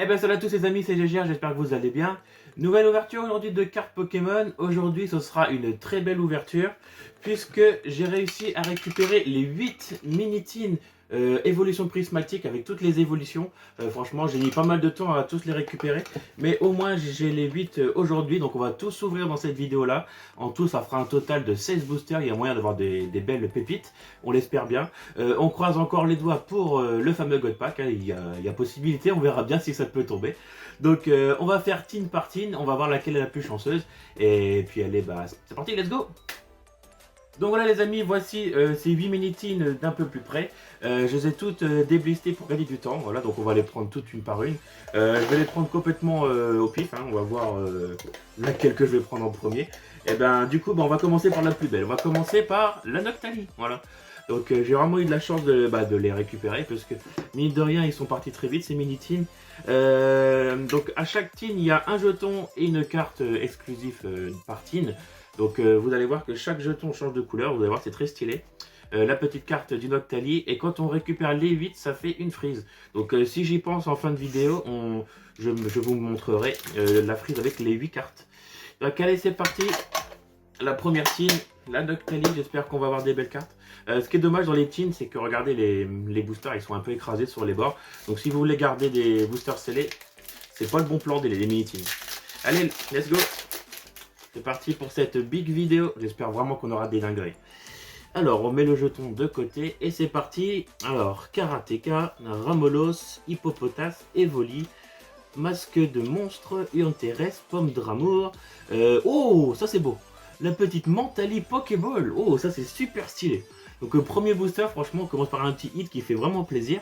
Eh ben salut à tous les amis, c'est GGR, j'espère que vous allez bien. Nouvelle ouverture aujourd'hui de cartes Pokémon. Aujourd'hui ce sera une très belle ouverture puisque j'ai réussi à récupérer les 8 mini-tines évolution prismatique avec toutes les évolutions. Franchement j'ai mis pas mal de temps à tous les récupérer, mais au moins j'ai les 8 aujourd'hui, donc on va tous s'ouvrir dans cette vidéo là. En tout ça fera un total de 16 boosters, il y a moyen d'avoir des belles pépites, on l'espère bien. On croise encore les doigts pour le fameux God Pack, hein. Il y a possibilité, on verra bien si ça peut tomber. Donc on va faire team par team, on va voir laquelle est la plus chanceuse. Et puis allez, bah c'est parti, let's go. Donc voilà les amis, voici ces 8 mini-tines d'un peu plus près. Je les ai toutes déblistées pour gagner du temps, voilà, donc on va les prendre toutes une par une. Je vais les prendre complètement au pif, hein. On va voir laquelle que je vais prendre en premier. Et ben du coup, on va commencer par la plus belle, on va commencer par la Noctali, voilà. Donc j'ai vraiment eu de la chance de les récupérer parce que mine de rien ils sont partis très vite ces mini-tines. Donc à chaque team il y a un jeton et une carte exclusive par team. Donc vous allez voir que chaque jeton change de couleur, vous allez voir c'est très stylé. La petite carte du Noctali, et quand on récupère les 8 ça fait une frise. Donc si j'y pense en fin de vidéo, je vous montrerai la frise avec les 8 cartes. Donc allez c'est parti, la première team, la Noctali, j'espère qu'on va avoir des belles cartes. Ce qui est dommage dans les teams, c'est que regardez les boosters, ils sont un peu écrasés sur les bords. Donc si vous voulez garder des boosters scellés, c'est pas le bon plan des mini-teams. Allez, let's go. C'est parti pour cette big vidéo. J'espère vraiment qu'on aura des dingueries. Alors, on met le jeton de côté et c'est parti. Alors, Karateka, Ramolos, Hippopotas, Evoli, Masque de monstre, Uanteres, Pomme d'amour. Oh, ça c'est beau. La petite Mentali Pokéball. Oh, ça c'est super stylé. Donc, premier booster, franchement, on commence par un petit hit qui fait vraiment plaisir.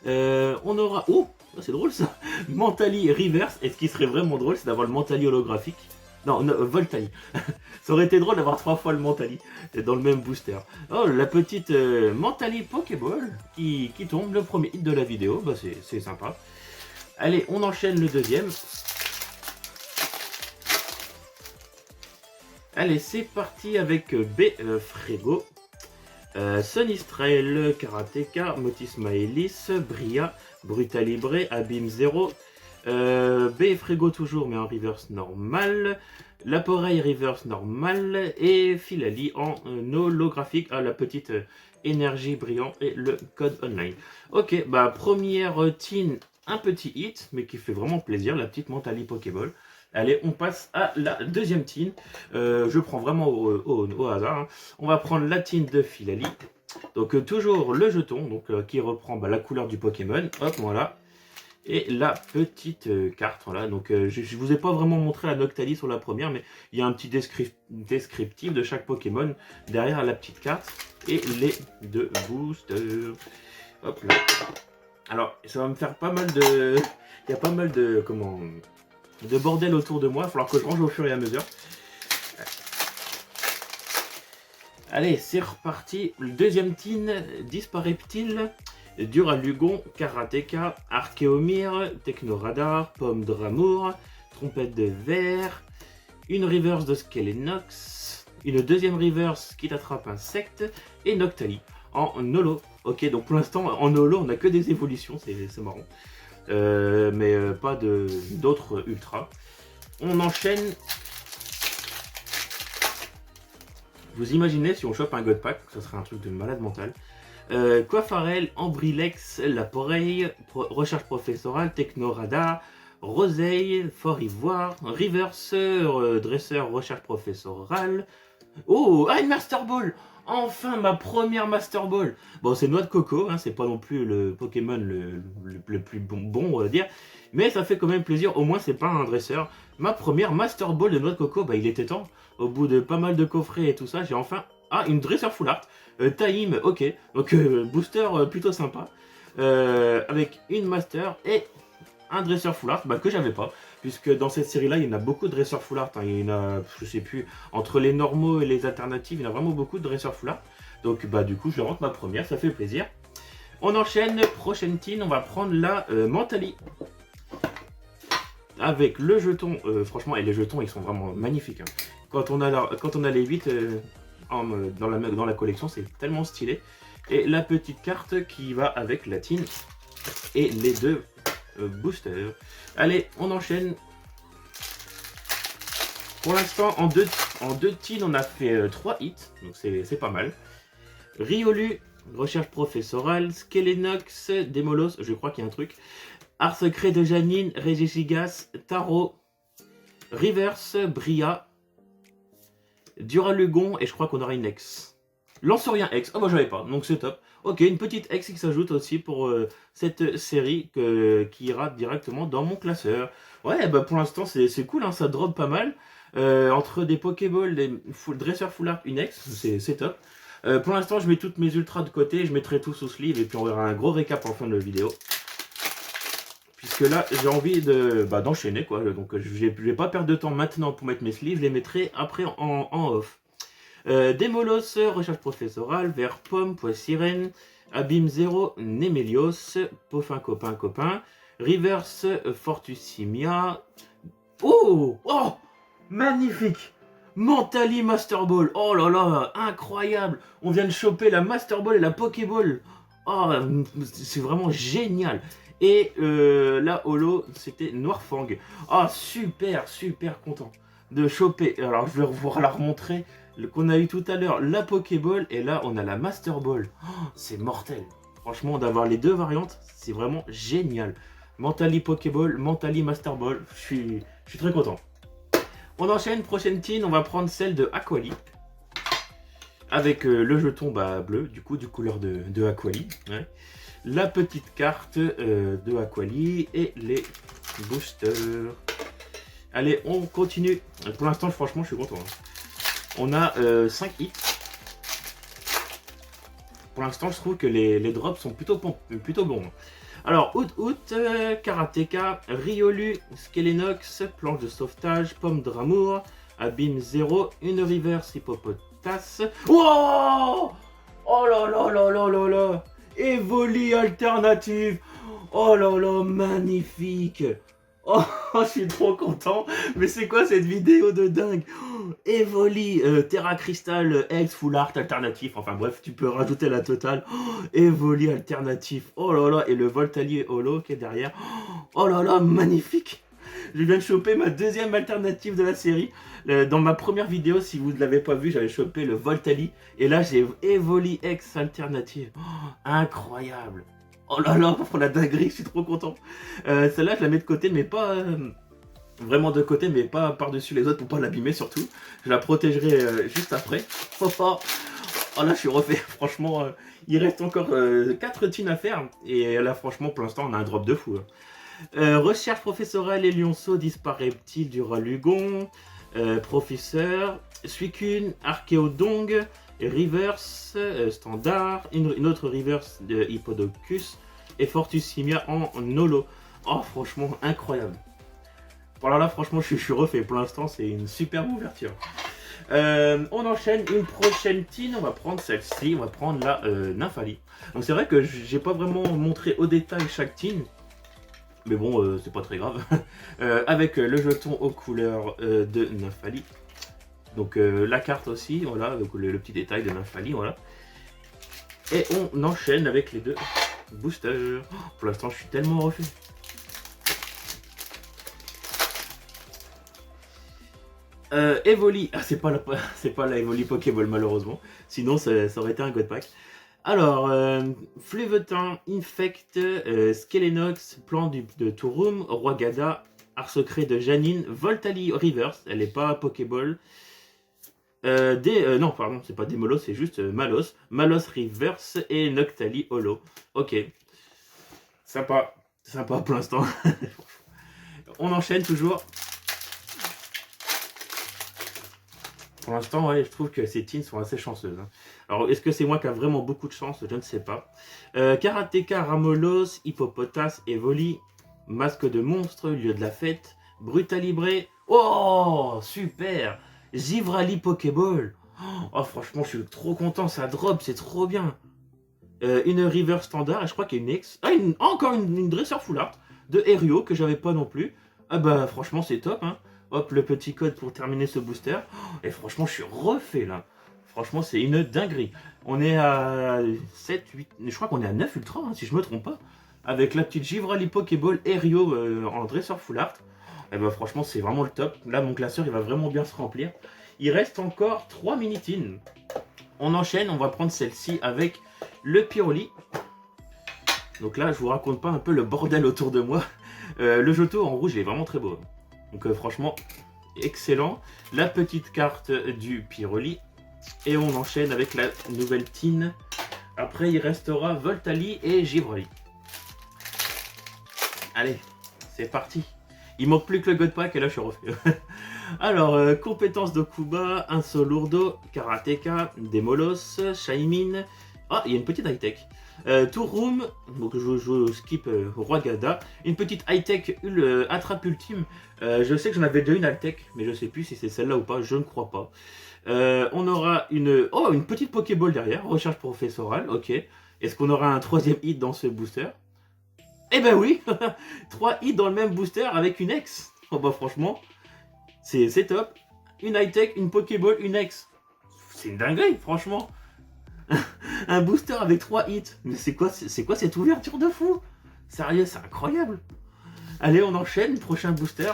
On aura... Oh, c'est drôle ça. Mentali Reverse. Et ce qui serait vraiment drôle, c'est d'avoir le Mentali holographique. Non, Voltali. Ça aurait été drôle d'avoir 3 fois le Mentali dans le même booster. Oh, la petite Mentali Pokéball qui tombe, le premier hit de la vidéo. Bah, c'est sympa. Allez, on enchaîne le deuxième. Allez, c'est parti avec Frego, Sonistrael, Karateka, Motismaelis, Bria, Brutalibre, Abîme 0, Frego toujours mais en reverse normal, Laporeille reverse normal et Filali en holographique à la petite énergie brillant et le code online. Ok, bah première team, un petit hit mais qui fait vraiment plaisir, la petite Mentali Pokéball. Allez, on passe à la deuxième team. Je prends vraiment au hasard, hein. On va prendre la team de Filali. Donc toujours le jeton, donc qui reprend la couleur du Pokémon. Hop, voilà. Et la petite carte, voilà. Donc je vous ai pas vraiment montré la Noctali sur la première, mais il y a un petit descriptif de chaque Pokémon derrière la petite carte. Et les deux boosters. Hop là. Alors, ça va me faire pas mal de... Il y a pas mal de... Comment... de bordel autour de moi, il va falloir que je range au fur et à mesure. Allez, c'est reparti. Le deuxième team, Dispareptile, Duralugon, Karateka, Archeomir, Technoradar, Pomme d'amour, Trompette de verre, une reverse de Skelenox, une deuxième reverse qui t'attrape insecte, et Noctali en holo. Ok, donc pour l'instant en holo on n'a que des évolutions, c'est marrant. Mais pas d'autres ultras. On enchaîne. Vous imaginez si on chope un God Pack, ça serait un truc de malade mental. Coiffarel, Ambrilex, Laporeille, Recherche Professorale, Technoradar, Roseille, Fort Ivoire, Reverseur, Dresseur, Recherche Professorale. Oh, une Master Ball. Enfin ma première Master Ball. Bon, c'est noix de coco, hein, c'est pas non plus le Pokémon le plus bon, on va dire. Mais ça fait quand même plaisir, au moins c'est pas un dresseur. Ma première Master Ball de noix de coco, bah il était temps. Au bout de pas mal de coffrets et tout ça, j'ai enfin... Ah, une dresseur full art. Taïm, ok. Donc booster plutôt sympa. Avec une Master et un dresseur full art, que j'avais pas. Puisque dans cette série-là, il y en a beaucoup de dresseurs full art. Hein. Il y en a, je sais plus, entre les normaux et les alternatives, il y en a vraiment beaucoup de dresseurs full art. Donc du coup, je rentre ma première, ça fait plaisir. On enchaîne, prochaine team, on va prendre la Mentali. Avec le jeton, franchement, et les jetons, ils sont vraiment magnifiques. Hein. Quand on a les 8 dans la collection, c'est tellement stylé. Et la petite carte qui va avec la team. Et les deux booster. Allez, on enchaîne. Pour l'instant, en deux teams, on a fait 3 hits, donc c'est pas mal. Riolu, recherche professorale, Skelenox, Démolos, je crois qu'il y a un truc. Art secret de Janine, Regigigas, Tarot, Reverse, Bria, Duralugon, et je crois qu'on aura une ex. Lancerien ex, oh bah j'avais pas, donc c'est top. Ok, une petite ex qui s'ajoute aussi pour cette série qui ira directement dans mon classeur. Ouais, bah pour l'instant c'est cool, hein, ça drop pas mal. Entre des Pokéball, des dresseurs full art, une ex, c'est top. Pour l'instant, je mets toutes mes ultras de côté, je mettrai tout sous sleeve et puis on verra un gros récap en fin de vidéo. Puisque là, j'ai envie d'enchaîner quoi, donc je vais pas perdre de temps maintenant pour mettre mes sleeves, je les mettrai après en off. Démolos, recherche professorale, Vert Pomme, Pois Sirène, Abîme 0, Némélios, Poffin copain, Reverse, Fortusimia. Oh, magnifique! Mentally Master Ball. Oh là là, incroyable! On vient de choper la Master Ball et la Pokéball. Oh, c'est vraiment génial. Et la holo, c'était Noirfang. Oh, super content de choper. Alors, je vais vous la remontrer qu'on a eu tout à l'heure, la Pokéball. Et là, on a la Master Ball. Oh, c'est mortel. Franchement, d'avoir les deux variantes, c'est vraiment génial. Mentally Pokéball, Mentally Master Ball. Je suis très content. On enchaîne, prochaine team, on va prendre celle de Aquali. Avec le jeton bleu, du couleur de Aquali. Ouais. La petite carte de Aquali et les boosters. Allez, on continue. Pour l'instant, franchement, je suis content. Hein. On a 5 hits. Pour l'instant, je trouve que les drops sont plutôt bons. Alors, Karateka, Riolu, Skelenox, planche de sauvetage, pomme d'amour, abîme 0, une reverse hippopotas. Oh! Oh là là là là là là! Evoli alternative! Oh là là, magnifique! Oh, je suis trop content! Mais c'est quoi cette vidéo de dingue? Evoli, Terra Crystal, X, Full Art, alternatif. Enfin bref, tu peux rajouter la totale. Evoli, alternatif. Oh là là, et le Voltali Holo qui est derrière. Oh là là, magnifique! Je viens de choper ma deuxième alternative de la série. Dans ma première vidéo, si vous ne l'avez pas vu, j'avais chopé le Voltali. Et là, j'ai Evoli X alternative. Oh, incroyable! Oh là là, pour la dinguerie, je suis trop content. Celle-là, je la mets de côté, mais pas... vraiment de côté, mais pas par-dessus les autres pour pas l'abîmer surtout. Je la protégerai juste après. Oh là, je suis refait. Franchement, il reste encore 4 teams à faire. Et là, franchement, pour l'instant, on a un drop de fou. Recherche professorale et lionceau, disparaît-il du Ralugon. Professeur, Suicune, Archéodong, Reverse, Standard, une autre Reverse de Hippodocus et Fortusimia en Holo. Oh, franchement, incroyable. Voilà, là, franchement, je suis refait. Pour l'instant, c'est une superbe ouverture. On enchaîne une prochaine team. On va prendre celle-ci. On va prendre la Nymphali. Donc, c'est vrai que j'ai pas vraiment montré au détail chaque team. Mais bon, c'est pas très grave. Avec le jeton aux couleurs de Nymphali. Donc, la carte aussi. Voilà, donc, le petit détail de Nymphali. Voilà. Et on enchaîne avec les deux boosters. Oh, pour l'instant, je suis tellement refait. Evoli, c'est pas la Evoli Pokéball malheureusement, sinon ça aurait été un God Pack. Alors, Fluvetin, Infect, Skelenox, Plan de Touroum, Roigada, Art secret de Janine, Voltali Reverse, elle est pas Pokéball. Non, pardon, c'est pas Démolos, c'est juste Malos. Malos Reverse et Noctali Holo. Ok, sympa pour l'instant. On enchaîne toujours. Pour l'instant, ouais, je trouve que ces teams sont assez chanceuses. Hein. Alors, est-ce que c'est moi qui a vraiment beaucoup de chance? Je ne sais pas. Karateka, Ramolos, Hippopotas, Evoli, Masque de monstre, Lieu de la fête, Brutalibré. Oh, super! Givrali Pokéball. Oh, franchement, je suis trop content, ça drop, c'est trop bien. Une River Standard, et je crois qu'il y a une ex. Ah, encore une dresseur full art de Erio que j'avais pas non plus. Ah bah, franchement, c'est top, hein. Hop, le petit code pour terminer ce booster. Et franchement, je suis refait là. Franchement, c'est une dinguerie. On est à 7, 8, je crois qu'on est à 9 ultra, hein, si je me trompe pas. avec la petite Givrali Pokéball et Rio en dresseur full art. Et bah franchement c'est vraiment le top. Là mon classeur il va vraiment bien se remplir. Il reste encore 3 Minitines. On enchaîne, on va prendre celle-ci avec le Pyroli. Donc là je vous raconte pas un peu le bordel autour de moi. Le Johto en rouge il est vraiment très beau. Donc franchement excellent. La petite carte du Pyroli. Et on enchaîne avec la nouvelle Tine. Après il restera Voltali et Givrali. Allez, c'est parti. Il manque plus que le God Pack et là je suis refait. Alors, compétences d'Okuba, un Solourdo, Karateka, Demolos, Shaymin. Ah, il y a une petite high-tech. Touroom, donc je skip Rwagada. Une petite high-tech attrape ultime. Je sais que j'en avais déjà une high-tech, mais je sais plus si c'est celle-là ou pas, je ne crois pas. On aura une petite Pokéball derrière, recherche professorale, ok. Est-ce qu'on aura un troisième hit dans ce booster? Eh ben oui 3 hits dans le même booster avec une ex. Oh bah franchement, c'est top. Une high-tech, une Pokéball, une ex. C'est une dinguerie, franchement. Un booster avec 3 hits. Mais c'est quoi cette ouverture de fou? Sérieux, c'est incroyable. Allez, on enchaîne, prochain booster.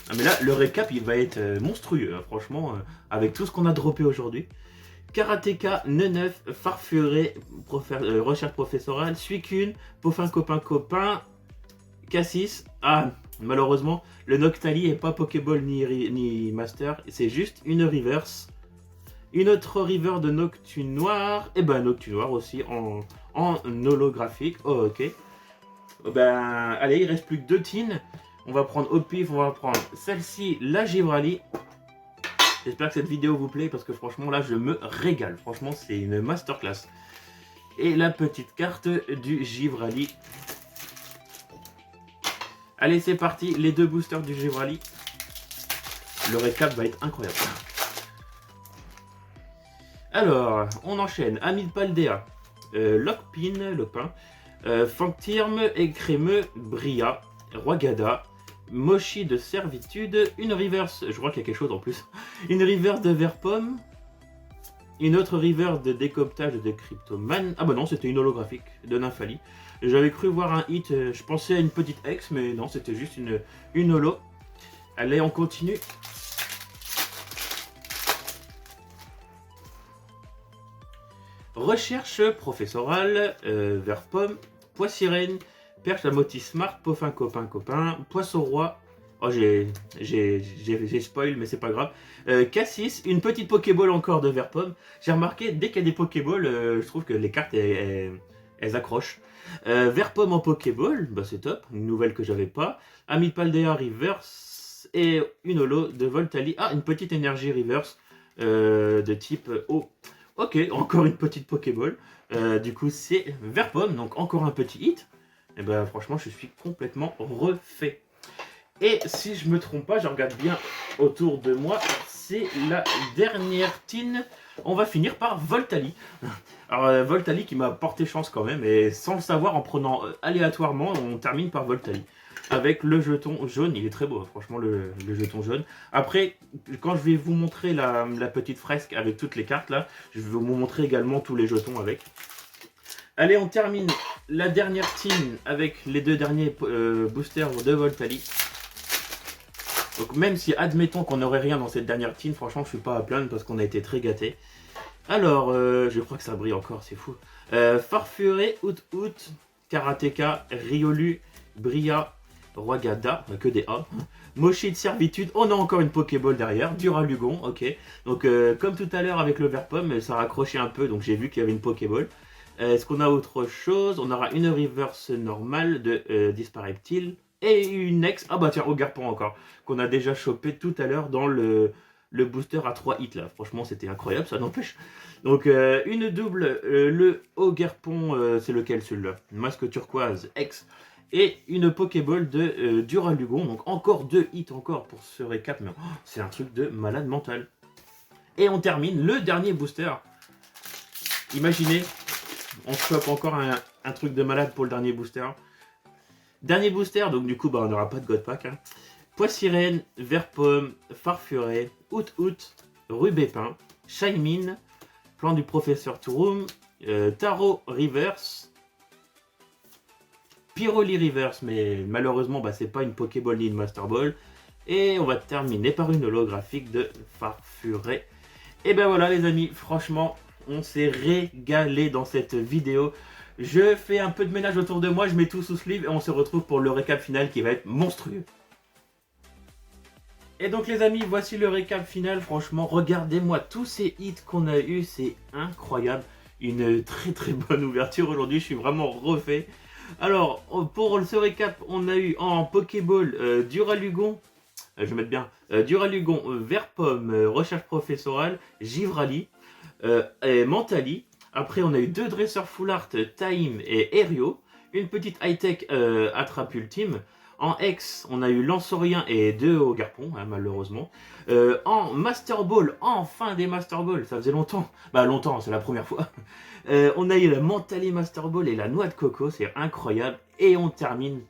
Ah mais là, le récap, il va être monstrueux, hein, franchement, avec tout ce qu'on a droppé aujourd'hui. Karateka, Neneuf, Farfuré, recherche professorale, Suicune, Poffin copain, Cassis. Ah, malheureusement, le Noctali n'est pas Pokéball ni Master, c'est juste une reverse. Une autre river de Noctune Noir, et ben Noctune Noir aussi en holographique. Oh, ok. Ben, allez, il reste plus que 2 tines. On va prendre au pif, on va prendre celle-ci, la Givrali. J'espère que cette vidéo vous plaît parce que franchement là je me régale. Franchement c'est une masterclass. Et la petite carte du Givrali. Allez c'est parti, les 2 boosters du Givrali. Le récap va être incroyable. Alors, on enchaîne. Amilpaldea, Lockpin, Fantirm, Écrémeux, Bria, Rwagada, Mochi de servitude, une reverse, je crois qu'il y a quelque chose en plus, une reverse de Verpomme, une autre reverse de décoptage de Cryptoman, ah bah non c'était une holographique de Nymphali, j'avais cru voir un hit, je pensais à une petite ex mais non c'était juste une holo. Allez on continue. Recherche professorale, Verpomme, Poissirène, Perche la Motis Smart, Poffin copain, Poisson Roi. Oh, j'ai spoil, mais c'est pas grave. Cassis, une petite Pokéball encore de Verpomme. J'ai remarqué, dès qu'il y a des Pokéballs, je trouve que les cartes, elles accrochent. Verpomme en Pokéball, bah c'est top, une nouvelle que j'avais pas. Amipaldea Reverse et une holo de Voltali. Ah, une petite énergie Reverse de type eau. Ok, encore une petite Pokéball. Du coup, c'est Verpomme, donc encore un petit hit. Et ben franchement, je suis complètement refait. Et si je me trompe pas, je regarde bien autour de moi, c'est la dernière tine. On va finir par Voltali. Alors Voltali qui m'a porté chance quand même, et sans le savoir, en prenant aléatoirement, on termine par Voltali. Avec le jeton jaune, il est très beau, franchement le jeton jaune. Après, quand je vais vous montrer la petite fresque avec toutes les cartes là, je vais vous montrer également tous les jetons avec. Allez, on termine la dernière team avec les 2 derniers boosters de Voltali. Donc même si admettons qu'on n'aurait rien dans cette dernière team, franchement je suis pas à plaindre parce qu'on a été très gâtés. Alors, je crois que ça brille encore, c'est fou. Farfuré, Out, Karateka, Riolu, Bria, Rwagada, que des A. Mochi de servitude, on a encore une Pokéball derrière, Duralugon, ok. Donc comme tout à l'heure avec le Verpomme, ça raccrochait un peu, donc j'ai vu qu'il y avait une Pokéball. Est-ce qu'on a autre chose? On aura une reverse normale de Dispareptile et une ex. Ah bah tiens, Ogarpon encore, qu'on a déjà chopé tout à l'heure dans le booster à 3 hits là. Franchement, c'était incroyable, ça n'empêche. Donc une double, le Ogarpon, c'est lequel celui-là? Masque turquoise, ex. Et une Pokéball de Duralugon. Donc encore 2 hits encore pour ce récap. Mais c'est un truc de malade mental. Et on termine le dernier booster. Imaginez, on chope encore un truc de malade pour le dernier booster. Dernier booster, donc du coup, bah, on n'aura pas de God Pack. Hein. Poissirène, Verpomme, Farfuré, Out, Rubépin, Shaymin, Plan du Professeur Touroum, Tarot Reverse, Pyroli Reverse, mais malheureusement bah, c'est pas une Pokéball ni une Master Ball. Et on va terminer par une holographique de Farfuré. Et ben voilà les amis, franchement on s'est régalé dans cette vidéo. Je fais un peu de ménage autour de moi, je mets tout sous sleeve et on se retrouve pour le récap final qui va être monstrueux. Et donc les amis, voici le récap final. Franchement, regardez-moi tous ces hits qu'on a eu, c'est incroyable. Une très bonne ouverture aujourd'hui, je suis vraiment refait. Alors, pour ce récap, on a eu en Pokéball Duralugon, je vais mettre bien, Duralugon, Verpomme, Recherche Professorale, Givrali et Mentali. Après, on a eu 2 dresseurs Full Art, Taim et Erio. Une petite high-tech Attrape Ultime. En X, on a eu Lansorien et 2 Ogarpon, hein, malheureusement. En Master Ball, enfin des Master Ball, ça faisait longtemps. Bah longtemps, c'est la première fois. On a eu la Mentali Master Ball et la Noix de Coco, c'est incroyable. Et on termine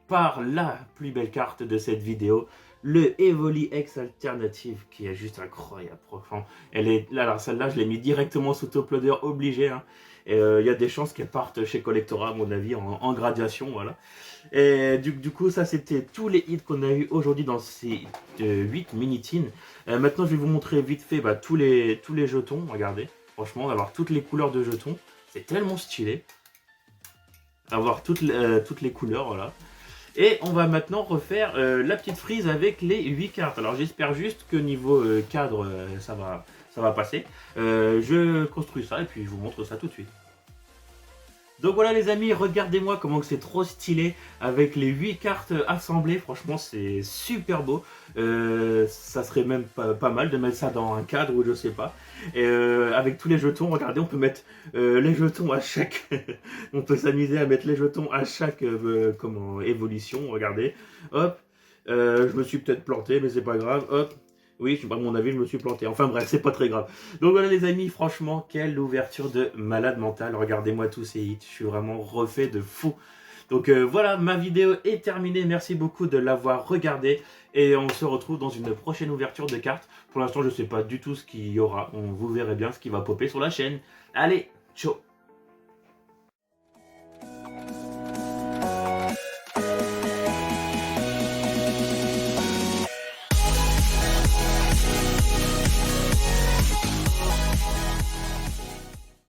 par la plus belle carte de cette vidéo, le Evoli X Alternative, qui est juste incroyable. Enfin, elle est là, alors celle-là, je l'ai mis directement sous top loader, obligé. Hein. Il y a des chances qu'elle parte chez Collectora, à mon avis, en gradation, voilà. Et du coup, ça, c'était tous les hits qu'on a eu aujourd'hui dans ces 8 mini-teens. Maintenant, je vais vous montrer vite fait bah, tous les jetons, regardez. Franchement, d'avoir toutes les couleurs de jetons, c'est tellement stylé. Avoir toutes les couleurs, voilà. Et on va maintenant refaire la petite frise avec les 8 cartes. Alors j'espère juste que niveau cadre, ça va passer. Je construis ça et puis je vous montre ça tout de suite. Donc voilà les amis, regardez-moi comment c'est trop stylé avec les 8 cartes assemblées, franchement c'est super beau. Ça serait même pas mal de mettre ça dans un cadre ou je sais pas. Et avec tous les jetons, regardez, on peut mettre les jetons à chaque... on peut s'amuser à mettre les jetons à chaque évolution, regardez. Hop, je me suis peut-être planté mais c'est pas grave, hop. Oui, à mon avis, je me suis planté. Enfin bref, c'est pas très grave. Donc voilà les amis, franchement, quelle ouverture de malade mental. Regardez-moi tous ces hits, je suis vraiment refait de fou. Donc voilà, ma vidéo est terminée. Merci beaucoup de l'avoir regardée. Et on se retrouve dans une prochaine ouverture de cartes. Pour l'instant, je ne sais pas du tout ce qu'il y aura. Vous verrez bien ce qui va popper sur la chaîne. Allez, ciao!